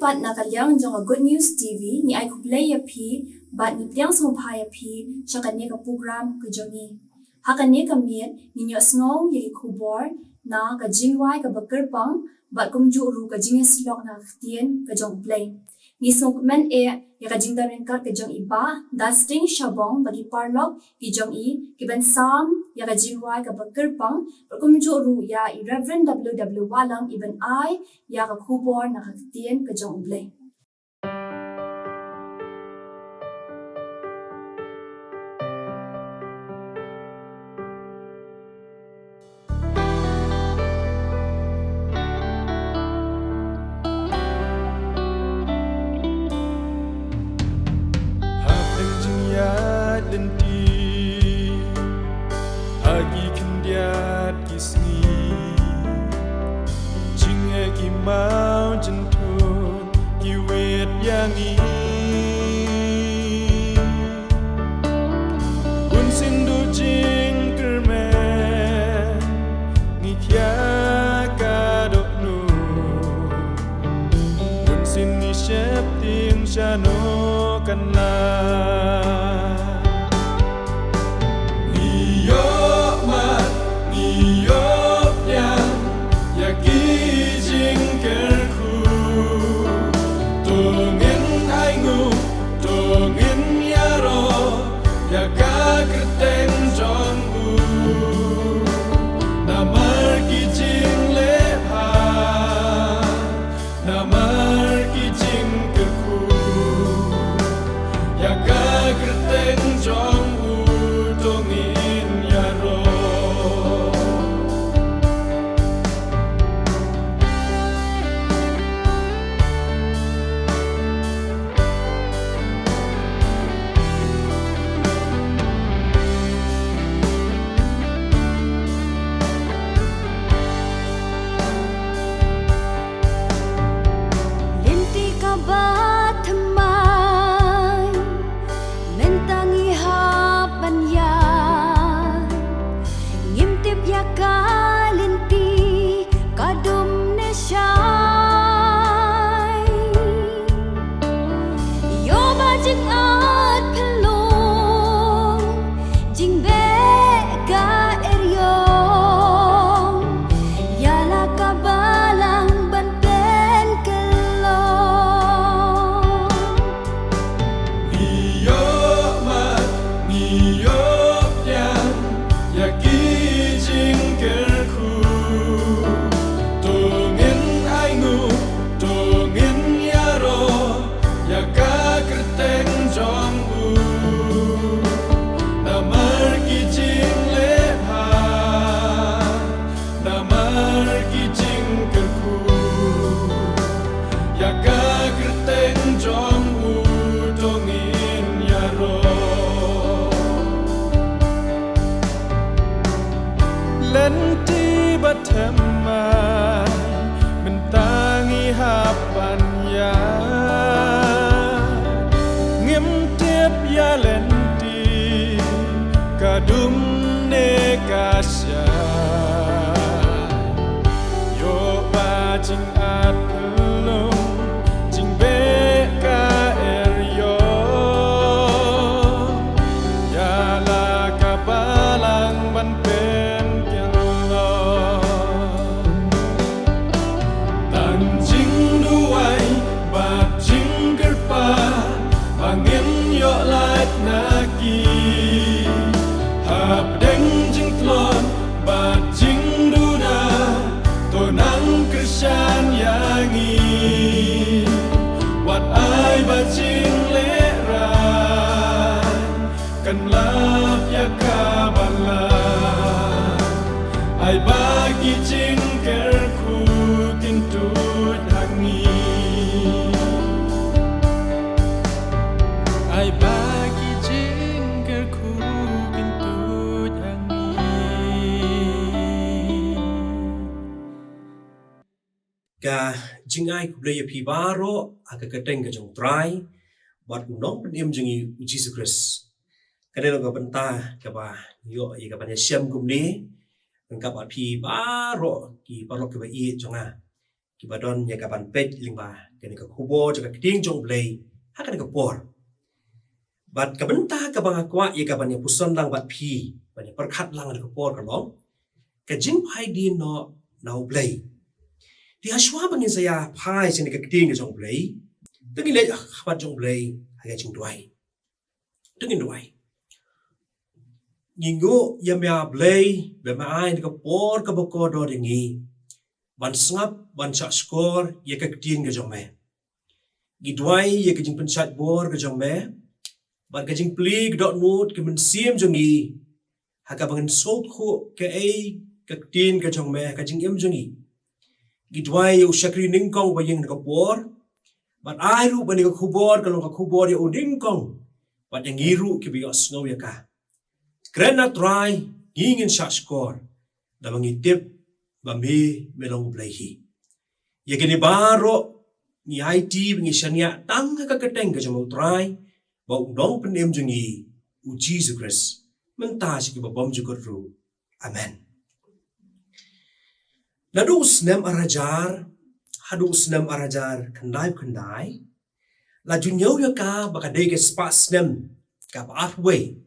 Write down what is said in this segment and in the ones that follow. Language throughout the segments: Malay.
pat nakalyang jong a Good News TV ni ay kuplay ya pi bat ni piang sumpaya pi siya kanya ka program ka jongi. Hakanya kamiet ninyo asngong yagi kubor na ka jingway ka bagkerpang bat kumju ru ka jinges silok na ktien ka jong play. Ni sungkmen ya ka jingdarin ka jong iba dasting shabong bagi parlok ki jong kiban sam ya ka jingway ka bagkerpang bat kumju ru ya i Reverend W.W. Walang iban ay ya ka kubor na ktien ka jong play. Hagi kendiat kisni Jinge ki mau jentun ki wet yangi Bun sindu jing kermen Ngi kya kadok nu Bun sin ni shep ting shano kanlah Ka jingai kublay pi baro aga kateng ka jong try bat nong pendiam jengi Jesus Christ kadang ka benta ka ba yo i ka banya syam kumni ka ba pi baro ki parok ka ba i jonga kibadon ya kapan pet lingba kani ka kubo jaka kiting jong blay hakan ka por bat kabenta ka bang akwa ya kapan ya puson lang bat phi ban ya perkhat lang ka por ka long ka jing phai din no nau blay di aswa bangin saya phai sin ka kiting jong blay tengin le khabat jong blay haga jing duai tengin duai Ningo yamya blay bema ai ka por ka boko do dingi ban sngap ban cha skor ye ka ktin ga jong me gidwai ye ka jing pensat bor ga jong me ban ka jing pli dot nut ke men sim jong i ha ka bangen sot khu ke ai ka ktin ga jong me ka jing em jong i gidwai ye usakri ning kong ba yeng ka por ban ai ru ban ka khubor ka long ka khubor ye uding kong ban yang iru ke bi snow ya ka Kena try ingin shot score da mangitip bami melong blahi. Ya gini baro ni IT bingi shania tang ka keteng ka jamu try ba udong penem jungi u Jesus Christ menta si ba bom jugot ru. Amen. Nadu usnem arajar hadu usnem arajar kandai la junyo ya ka baka dege spa snem ka halfway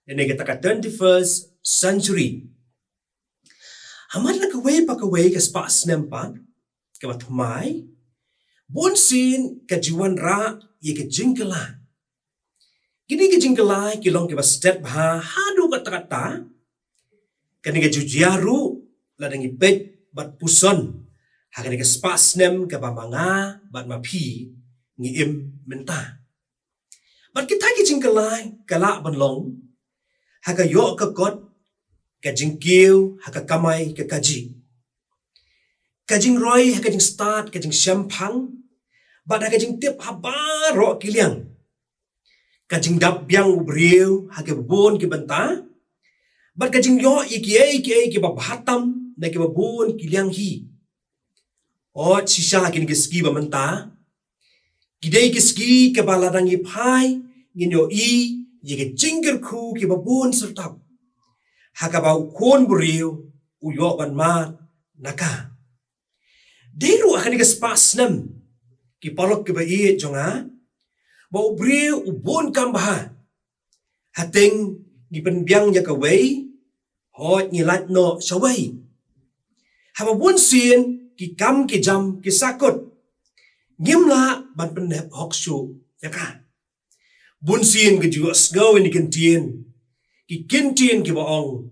ini kita ke 21st century. Hamat na kaway ka spas nempan, kamatmay, bonsin ka jiwan ra ye ka jingkala. Gini ka jingkala kilong ka step ha hadu kata-kata, kani ka jujiaru ladang ipet bat puson, hakani ka spas nem ka bamanga bat mapi ngiem menta. Bat kita ka jingkala kala banlong, haka yo ka kot ka jingkiu haka kamay ka kaji ka jing roy haka jing start ka jing syampang bad haka jing tip habaro kiliang ka jing dap biang ubriu haka bubun ki banta bad ka jing yo iki ki babatam na ki babun kiliang hi o sisa kini ki ski bamanta gidei ki ski ka baladang ipai nginyo i Jika jingger ku ki babun sertap. Haka bau kon buriu uyo ban mat naka. Deru akan ikas pas nem. Ki palok ki bai jonga. Bau buriu ubun kambaha. Hateng ni penbiang ya kawai. Hot nyilat no sawai. Haba bun sin ki kam ki jam ki sakut. Ngimla ban penep hokshu ya ka. Bunsin ke juga sgau ni kentien ki baong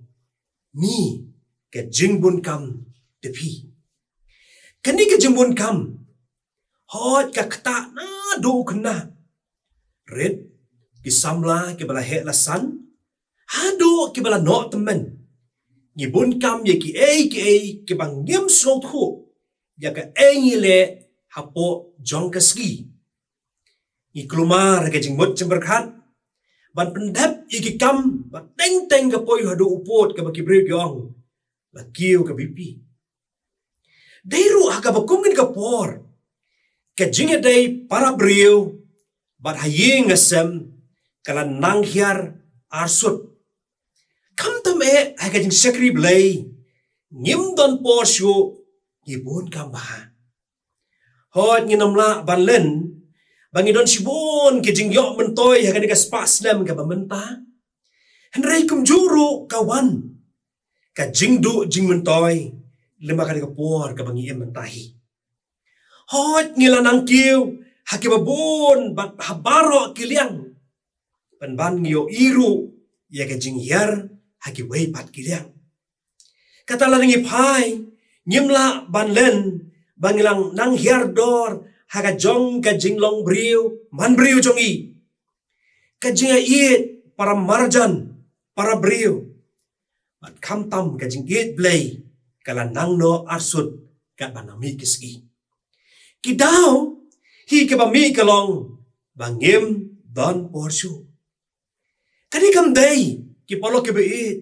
ni ke jingbun kam tepi kani ke jingbun kam hot ka kata na do kena red ki samla ki bala he lasan hado ki bala no temen ni bun kam ye ki bang ngem so thu ya ka engile hapo jong kaski I kelumar ke jing mot cemberkat ban pendap iki kam ba teng ke poi hadu upot ke baki breu yong la kiu ke bipi deiru aga ba kumgin ke por ke jinge dei para breu bat haying asem kala nanghiar arsut kam tam aga jing sakri blai ngim don por shu ibun kam ba hot nginomla ban len Bangi don sibon ke jing yo mentoy hakan ka spas nam ka bamenta. Henry kum juru kawan. Ka jing du jing mentoy lima ka por ka bangi mentahi. Hot ngilanang kiu haki babon bat habaro kiliang. Panban ngiyo iru ya ka jing yar haki wei pat kiliang. Kata laringi pai ngimla banlen bangilang nang hiar dor haka jong ka jinglong briu man briu jongi ka jinga iet para marjan para briu bat kam tam ka jing iet blay kala nang no arsut ka banami kiski kidaw hi ka bami kalong bangim don porsu kani kam day ki polo ke beit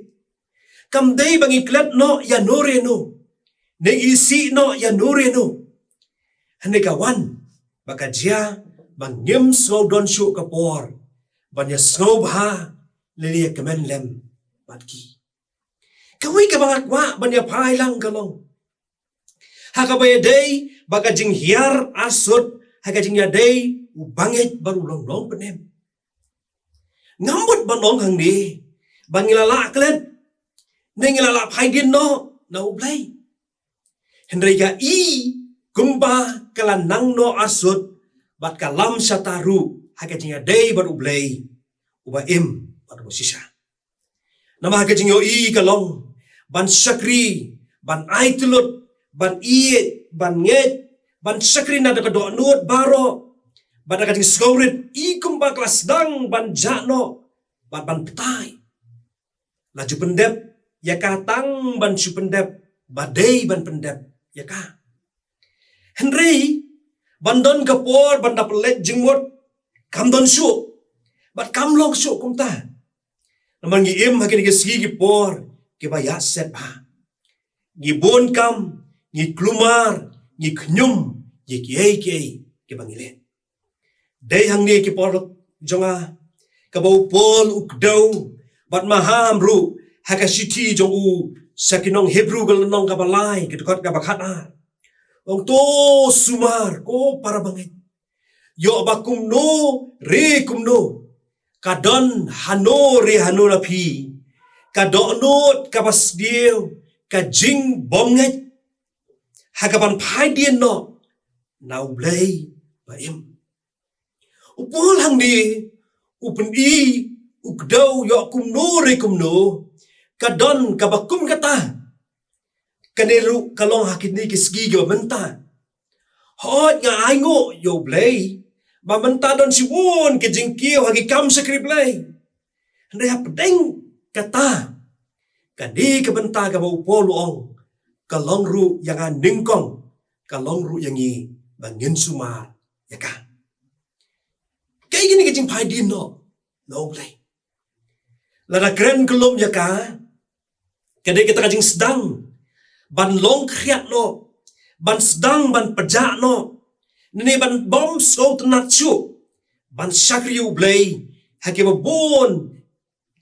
kam day bangi klet no ya nore no ne isi no ya nore no hane kawan baka dia bangim so don shu kapor banya snow ba lelia kemen lem batki kawai ka bangak wa banya pai lang kalong hakabaya day baka jing hiar asut haka jing yadai ubangit baru long penem ngambut banong hang di bangilala klet nengilala phaidin no na ublay Henry ga i kumba kalanang no asut bat kalam sataru haka jing yadai baru ublay uba im baru sisa nama haka jing yo i kalong ban sakri ban ai tulut ban iet ban nget ban sakri na da do nut baro ban ka jing skaurit i kumba kelas dang ban jano ban petai laju pendep ya katang ban su pendep badai ban pendep ya ka Henry bandon kapor ban dapelet jingmot kam don su bat kam long su kumta naman gi im hagi gi sigi gi por gi baya set ba gi bon kam gi klumar gi knyum gi kiai gi bangile dei hang ni ki por jonga kabau pol ukdau bat maham ru haka city jong u sakinong hebrew gal nong kabalai ki kot ka bakhata ong to sumar ko para bangit yo bakum no re kum no kadon hano re hano la phi kadonot kabas dio ka jing bomnget hakaban phai dien no nau blay ba im upol hang di upen i ukdau yo kum no re kum no kadon kabakum kata kaneru kalong hakit ni kisgi go menta hot nga aingo yo blay ba menta don si won ke jingkio hagi kam sakri blay ndai hapdeng kata kadi ke benta ka bau poluong kalong ru yang ningkong kalong ru yang i bangin sumar ya ka kay gini ke jing phai din no blay lada kren kelum ya ka kadi kita kajing sedang ban long kriat no ban sedang ban pejak no nini ban bom so tenat su ban sakriu blay hake bon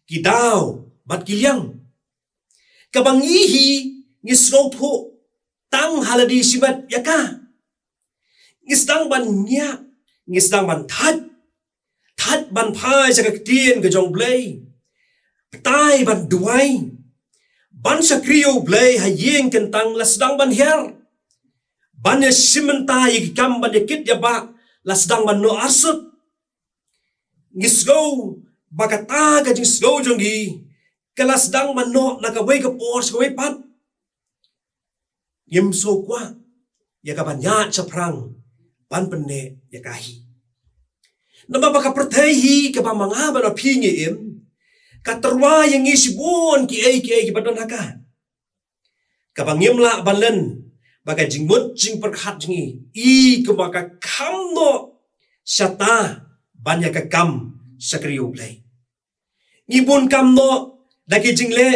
kidau bat kiliang kabangihi ngisro tho tang haladi sibat yaka ngisdang ban nya ngisdang ban that ban phai sakak tien ke jong blay tai ban duai ban sakriu blay hayeng kentang lasdang ban her ban ya simenta yiki kam ban yakit ya ba lasdang ban no asut ngisgo bakata ka jing sgo jongi kalasdang ban no nakaway ka por skaway pat yim so kwa ya ka ban ya chaprang ban penne ya kahi nama baka pertehi ka ba manga ban apingi im katerwa yang isi bon ki ai badan haka kabangim la balen baga jingmut jing perkhat jingi i ke baka kamno syata banya ka kam sakriu blay ngibun kamno daki jingle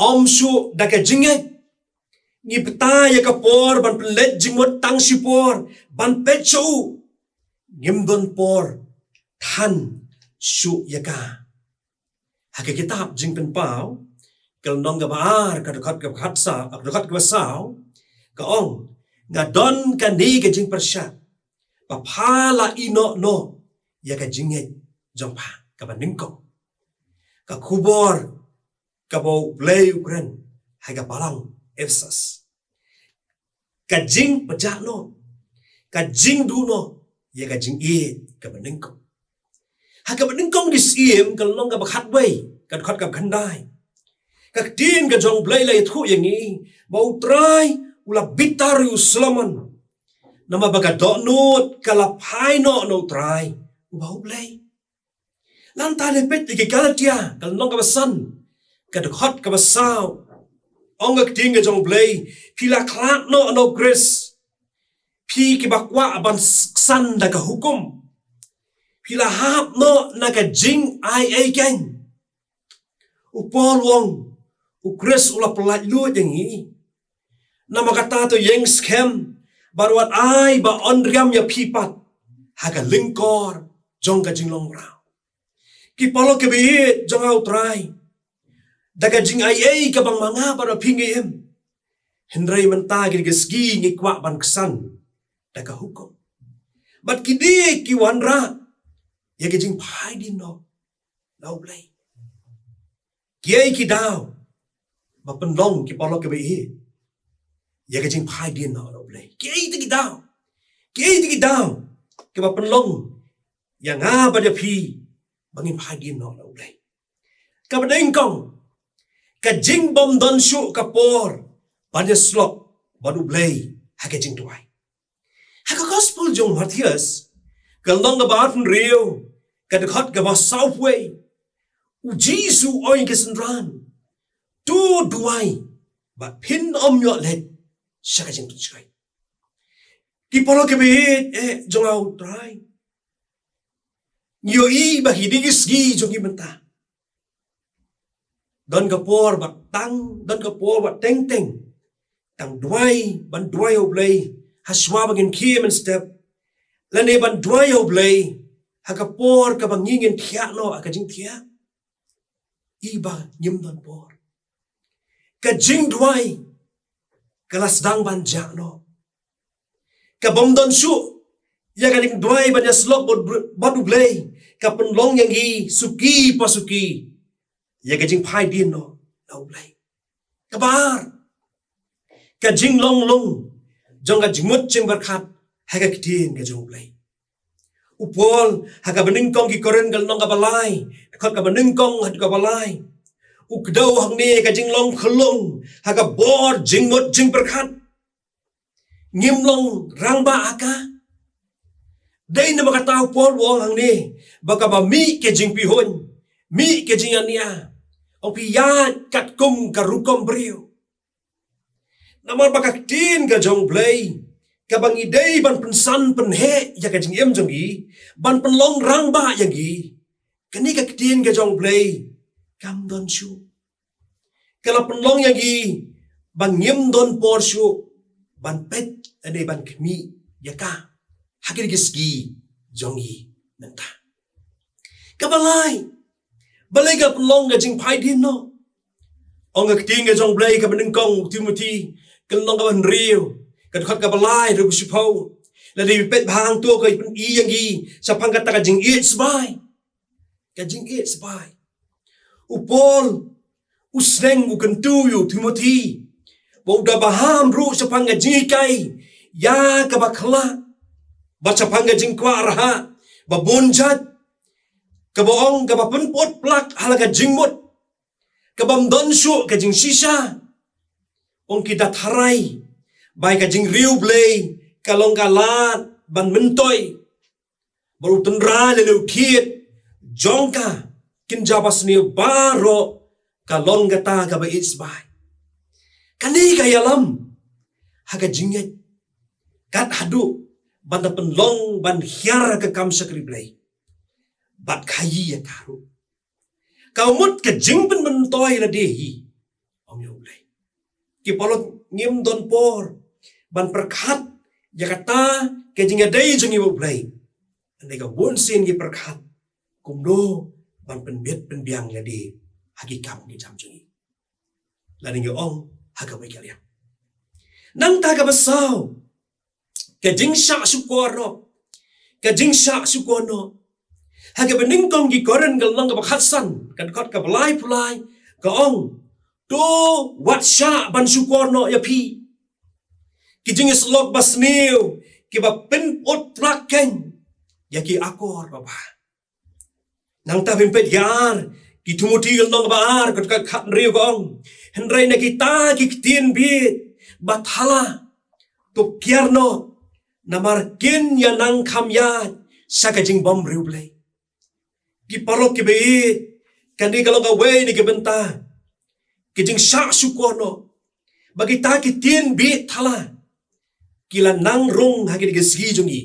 omsu daki jinget ngi peta ya ka por ban pelet jingmut tang sipor ban pechu ngimdon por than su ya ka hake kitab jing pen pau kal nong ga bar ka dekat ka khatsa ak dekat ka sao ka ong ngadon ka ni ka jing persya pa phala ino no ya ka jinget jong pa ka baningko ka kubor ka bo play ukren hai ka balang efsas ka jing pajak no ka jing du no ya ka jing e ka baningko haka beningkong di siem kalau nong ka bakhat bay ka khat ka khandai ka tin ka jong blay lai thu yang ni bau trai ula bitar yu slaman nama baga do not kala phai no trai bau blay lanta le pet ki galatia kalau nong ka basan ka khat ka basau ong ka tin ka jong blay pila klat no grace pi ki bakwa ban san da ka hukum pila hap no naga jing ai ken upol wong ukres ula pelat lu jengi nama kata to yeng scam baruat ai ba onriam ya pipat haga lingkor jong ka jing long rao ki palo ke bi jong au trai daga jing ai ka bang manga para pingi em Henry menta gi ski ngi kwa ban ksan daka hukum. Bat kidi ki wanra ya ke jing pai din no lau blai. Kiai ki dau ba penlong ki polo ke be ya ke jing pai din no lau blai. Kiai ti ki dau. Kiai ti ki dau ke ba penlong yang ba dia pi bangin pai din no lau blai. Ka ba ding kong ka jing bom don shu ka por banya slop badu blai ha ke jing tuai. Ha ka gospel jong Matthias ka long ga ba rio ka de khot ga ba southway u Jesu oi ke sandran tu duai ba pin yo let sha ka jing tu chai. Ki polo ke be jong au trai. Yo i ba hidigis gi jong i menta. Don ka por ba tang, don ka por ba teng teng. Tang duai ban duai o blai haswa bagin kiem and step. Lane ban duai o blai ha ka por ka bangingin thia no ka jing thia. Iba nyim don por. Ka jing duai kalas dang ban ja no. Ka bom don shu ya ka ning duai ban ya slok bod blai ka penlong yang gi suki pasuki. Ya ka jing pai din no lau blai. Kabar ka jing long long jong ka jingmut jing berkat ha ka kitin ka jong blai. Upol ha ka bening kong ki koren gal nong ka balai khot ka bening kong ha ka balai. Ukdau hang ne ka jing long khlong ha ka bor jingmut jing berkat. Ngim long rang ba aka. Dai na makatao pol wong hang ne baka ba mi ke jing pihon mi ke jing ania. Ông pia kat kum karukom brio. Namar bakak tin ka jong play. Ka bang idei ban pensan penhe ya ka jing em jong gi. Ban penlong rang ba yang gi. Kani ka tin ka jong play. Kam don shu. Kala penlong yang gi. Ban ngem don por shu. Ban pet ade ban kmi ya ka. Hakir gisgi jong gi menta. Kabalai. Balai ka penlong ka jing pai din no. Ong ka ting ka jong blai ka bening kong Timothy ka long ka ban rio ka khot ka balai ru sipo la di pet bang tu ka pen i yang gi sa pang ka ta ka jing it sbai ka jing it sbai u Paul u sneng u kan tu yu Timothy bo da baham ru sa pang ka jing kai ya ka ba khla ba sa pang ka jing kwa raha ba bonjat kaboong kabapun pot plak halaga jingmut kabam don shu ka jing shisha ong kita tharai bai ka jing riu blei kalong kalat ban mentoy baru tendra lelu kiet jongka kin jabas ni baro kalong kata ka ba is bai kani ka yalam haga jinget kat hadu ban penlong ban hiar ka kam sakri blei bat kayi ya karu. Kau mut ke jing pen mentoy la dehi. Om yo blai. Ki polot ngim don por ban perkat ya kata ke jing dai jing yo blai. Andai ka bon sin ki perkat kumdo ban penbet penbiang la de hagi kam ki jam jing. La ning yo ong haga bai kalian. Nang ta ka basau. Ke jing sha sukoro. Ke jing sha sukono. Haga bening kong gi koren gal nang ka bakhatsan kan khot ka balai pulai ka ong to wat sha ban sukorno ya pi ki jing slok basniu ki ba pen ot plaken ya ki akor baba nang ta pempet yar ki Timothy gal nang ba ar ka khat riu ka ong henrai na kita ki tin bit bathala to kierno namar kin ya nang kham ya sa ka jing bom riu blai ki parok ki be kandi kalau ka we ni ki benta ki jing sha sukono bagi ta ki tin bi thala kila nang rung ha ki sgi jongi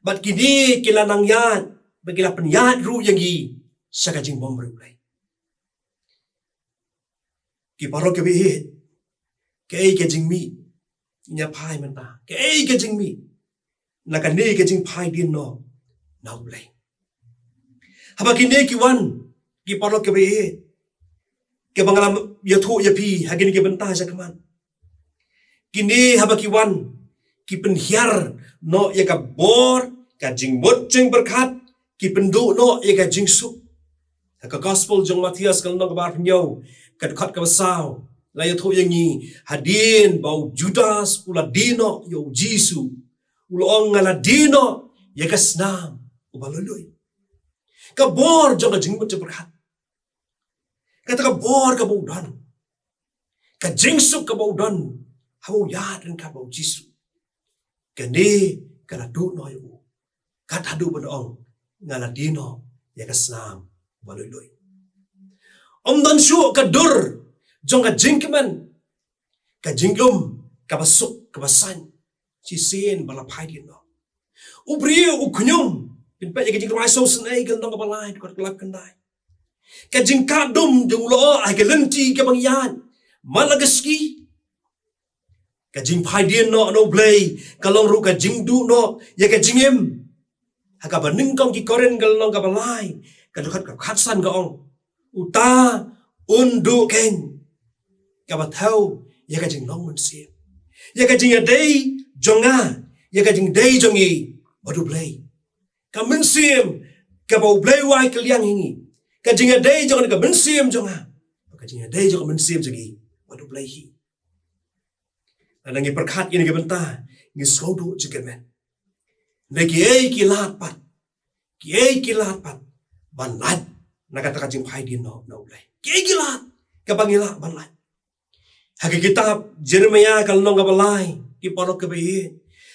bat kini kila nang yat bagi la pen yat ru yang gi sa ka jing bom ru lai ki parok ki be ke jing mi nya phai man ta ke jing mi na ka ne ke jing phai din no nau lai haba kini ki wan ki parok ke be ke bangalam ya thu ya pi hagini ke benta sa kaman kini haba ki wan ki penhiar no ya ka bor ka jing mot jing berkat ki pendu no ya ka jing su ka gospel jong Matius kal no ka bar pnyo ka khat ka sao la ya thu yang ni hadin bau Judas ula dino yo Jisu ula ong ngala dino ya ka snam ubalului ka bor jong ka jing mot jing berkat kata ka bor ka bau dan ka jing su ka bau dan hau ya dan ka bau Jisu kani kana du no yo kat hadu ban ong ngala dino ya ka snam balului dan su ka dur jong ka jingkeman ka jinglum ka basuk ka basan si sen bala pai din no ubri u kunyum pin pa ya ka jingrai so snai ka ndong ka balai ka kelak kendai ka jingka dum jong lo ai ka lenti ka bangyan malagaski ka jing pai din no blay ka long ru ka jing du no ya ka jingem ha ka baning kong ki koren ka long ka balai ka khat ka khatsan ka ong uta undu ken ka ba thau ya ka jing long mun sia ya ka jing dei jonga ya ka jing dei jongi badu blay ka mun sim ka ba blay wai ka liang hingi ka jing dei jonga ka mun sim jonga ka jing dei jonga mun sim jongi badu blay hi anangi perkhat ini ke benta ngi sodo jikemen neki ki lat pat ki lat pat ban lat nakata ka jing pai din no blay ki lat ka bangila ban lat hak kitab Jeremia kal nong ka balai ki porok ke be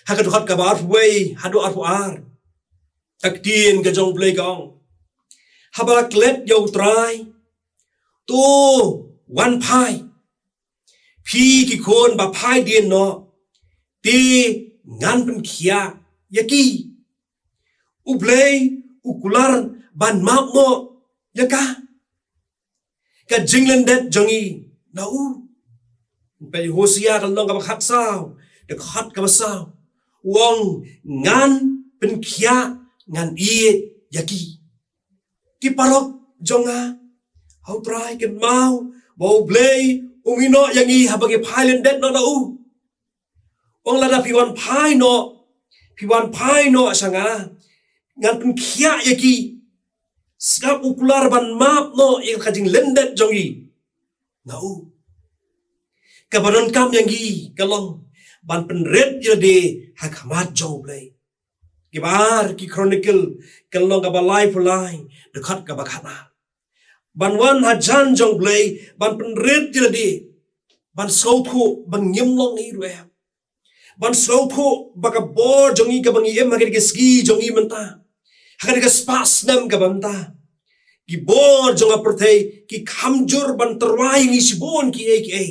hak khat ka bar way hadu ar ar taktin ka jong blay kong habak let yo try tu one paiพี่กี่คนบาพายเดียนเนาะตีงานเป็นเขียยากีอุเบลอุกุลาร์บันมาโมยากากะจิงเลนเด็ดจงีนาอูไปโฮเซียกันลองกับขัดซาวเด็กขัดกับซาววงงานเป็นเขียงานอียากีที่ปารกจงอาเอาตรายกันเมาบาเบลumino yang i habagi phailen det no u ong lada piwan phai no asanga ngan pun khia yaki skap ukular ban map no ik khajing lendet jongi na u kabaron kam yang i kalong ban pen red yade hakamat jong play kibar ki chronicle kalong ka balai pulai dekat ka bakana ban wan hajan jong blay ban pen red jadi ban sautu ban nyemlong i ruya ban sautu baka bor jongi ka bangi em hagir ski jongi menta hagir ka spas nam ka banta ki bor jonga perthai ki khamjur ban terwai ngi sibon ki ai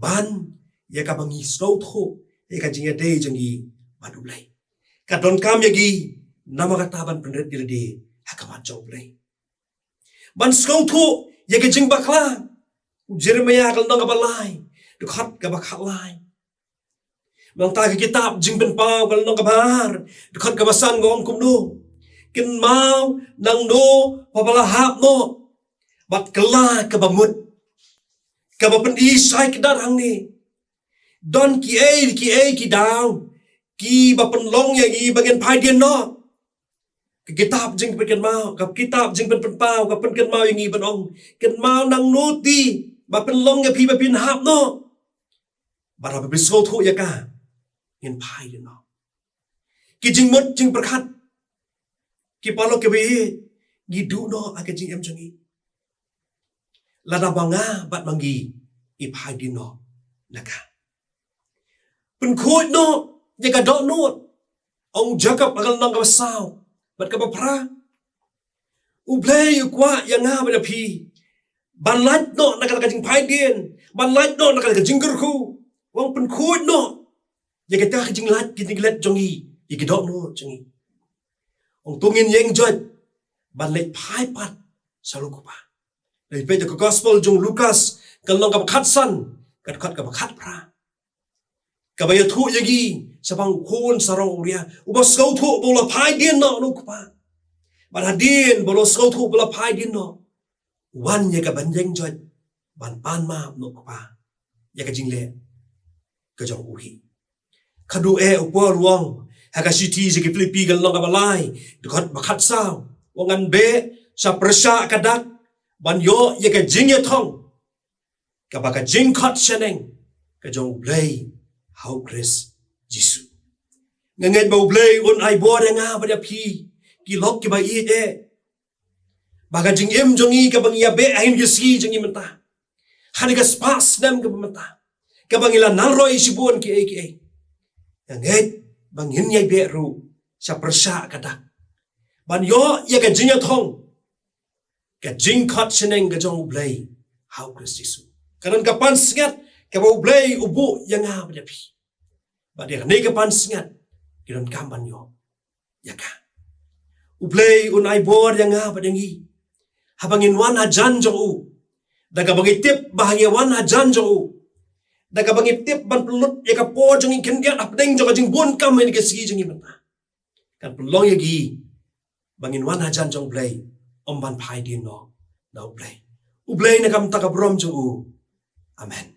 ban ya ka bangi sautu ya ka jinga dei jongi badu blay ka don kam yagi nama kata ban pen red jadi hakamat jong blay ban skautu ya ke jing bakla Jeremia kal nang balai dekat ka bakhat lai mang ta ke kitab jing ben pau kal nang bar dekat ka basan ngong kum no kin mau nang no pabala hap no bat kala ka bamut ka ba pen i sai ke dar hang ni don ki ki daw ki ba pen long ya gi bagen pai dien no kitab jing pen mau kap kitab jing pen pau kap pen mau yang i ban ong ken mau nang nuti ba pen long ya pi ba pin hap no ba ra ba so thu ya ka yen pai no ki jing mot jing perkhat ki palo ke be gi du no aka jing em jangi la da banga bat mangi i pai din no naka pen khoi no ya ka do no ong Jacob agal nang ka sao bat ka pra ublay ukwa yang nga bala pi ban lat no nakaka jing pai din ban lat no nakaka jing gerku wang pen khoi no ya ka ta jing lat jing lat jongi ya ka do no jongi ong tungin yeng jot ban let pai pat salu ko pa dai pe the gospel jong Lucas kalong ka khat san kat khat ka khat pra ka ba ya thu yagi sabang khon sarong uria ubas kau thu bola pai din no no pa ban hadin bola kau thu bola pai din no wan ya ka ban jeng jot ban pan ma no pa ya ka jing le ka jong uhi Kadu upo ruang. Haka siti jagi Filipi gal long kabalay. Dekot bakat saw. Wangan be sa persya kadak. Banyo yaga jingya tong. Kabaka jingkot siyaneng. Kajong blay how Chris Jisu. Ngangit bau blay un ay bore nga pada pi. Kilok kiba iit Baga jing jongi kabang yabe ahin gisi jongi mentah. Haniga spas nam kabamata. Kabang ila nalroy sibuan ki ay. Ngangit bangin yay beru sa persya kadak. Banyo yaga jingya tong. Kajingkot siyaneng kajong blay how Chris Jisu. Kanan kapan sengat kabau blay ubu yang nga pada pi. Badia kanay kapan sengat kiron kamban yo. Yaka. Ublay unay bor yang nga pada ngi. Habangin wan hajan jong u. Daga bangitip bahangya wan hajan jong u. Daga bangitip ban pelut yaka po jong ikendiat apdeng jong jing bon kam ini kesigi jong imanta. Kan pelong yagi bangin wan hajan jong blay omban pai din no. Na ublay. Ublay na kam takabrom jong u. Amen.